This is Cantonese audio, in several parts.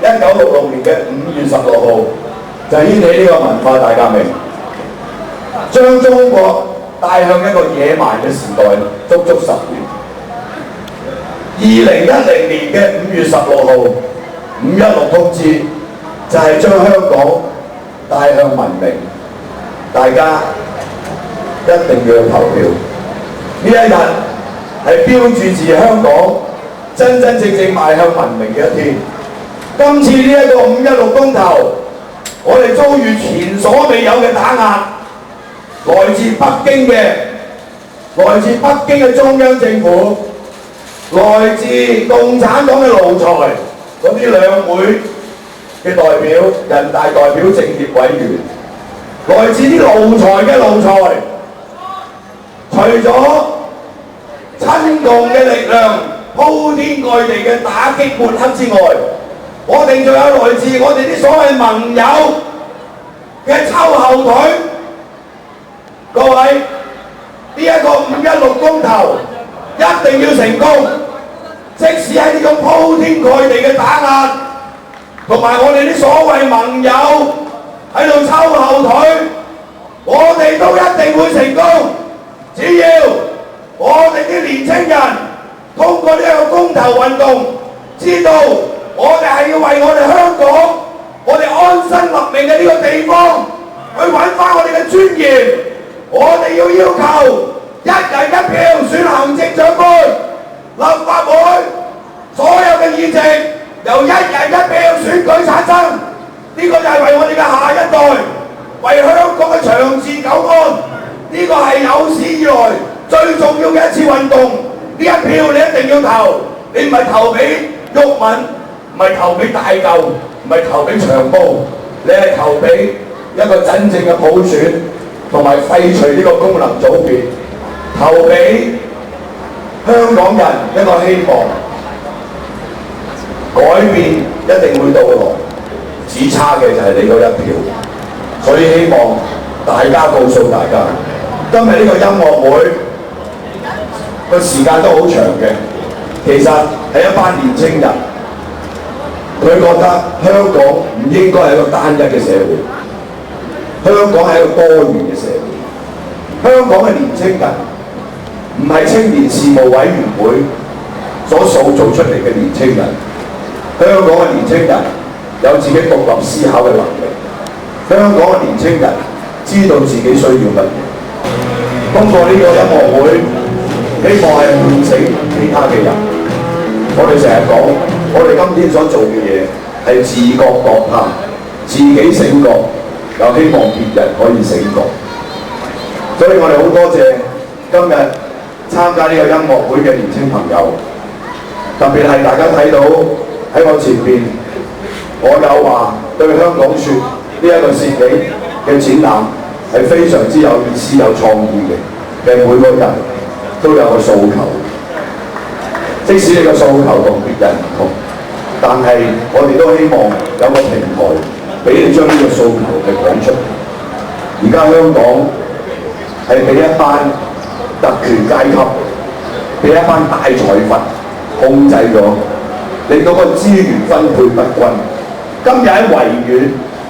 1966年嘅5月16號就掀起呢個文化大革命，將中國帶向一個野蠻嘅時代，足足10年。2010年嘅5月16號516通知就係將香港帶向文明，大家一定要去投票。呢一日係標誌住香港真真正正邁向文明嘅一天。今次呢一個516公投，我哋遭遇前所未有嘅打壓，來自北京嘅中央政府，來自共產黨嘅奴才，嗰啲兩會嘅代表、人大代表、政協委員，來自啲奴才嘅奴才，除咗親共嘅力量鋪天蓋地嘅打擊抹黑之外，我哋仲有來自我哋啲所謂盟友嘅抽後腿。各位，呢一個516公投一定要成功，即使係呢種鋪天蓋地嘅打壓，同埋我哋啲所謂盟友喺度抽後腿，我哋都一定會成功。只要我哋啲年青人通過呢一個公投運動，知道我哋係要為我哋香港，我哋安身立命嘅呢個地方去揾返我哋嘅尊嚴。我哋要求一人一票選行政長官、立法會所有嘅議席由一人一票選舉產生，呢個就係為我哋嘅下一代，為香港嘅長治久安，呢個係有史以來最重要嘅一次運動。呢一票你一定要投，你唔係投俾毓民，唔係投俾大舊，唔係投俾長毛，你係投俾一個真正嘅普選，同埋廢除呢個功能組別，投俾香港人一個希望，改變一定會到來，只差嘅就係你嗰一票。所以希望大家告訴大家，今日呢個音樂會個時間都好長嘅，其實係一班年青人，佢覺得香港唔應該係一個單一嘅社會。香港係一個多元嘅社會，香港嘅年青人唔係青年事務委員會所塑造出嚟嘅年青人，香港嘅年青人有自己獨立思考嘅能力，香港嘅年青人知道自己需要乜嘢。通過呢個音樂會，希望係喚醒其他嘅人。我哋成日講，我哋今天所做嘅嘢係自覺覺察，自己醒覺。又希望別人可以醒覺，所以我哋好多謝今日參加呢個音樂會嘅年輕朋友，特別係大家睇到喺我前邊，我有話對香港説呢一個攝影嘅展覽係非常之有意思、有創意嘅每個人都有個訴求，即使你個訴求同別人唔同，但係我哋都希望有個平台。俾你將呢個訴求嘅講出嚟。而家香港係俾一班特權階級，俾一班大財閥控制咗，令到個資源分配不均。今日喺維園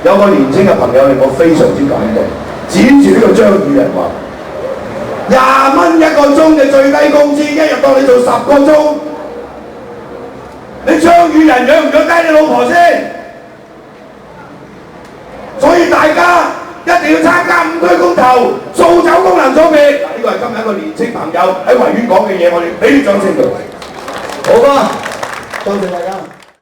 有個年輕嘅朋友令我非常之感動，指住呢個張宇人話：20蚊一個鐘嘅最低工資，一日當你做10個鐘，你張宇人養唔養低你老婆先？所以大家一定要參加5區公投，掃走功能組別。嗱，呢個係今日一個年青朋友喺維園講嘅嘢，我哋俾啲掌聲佢。好啊，多謝大家。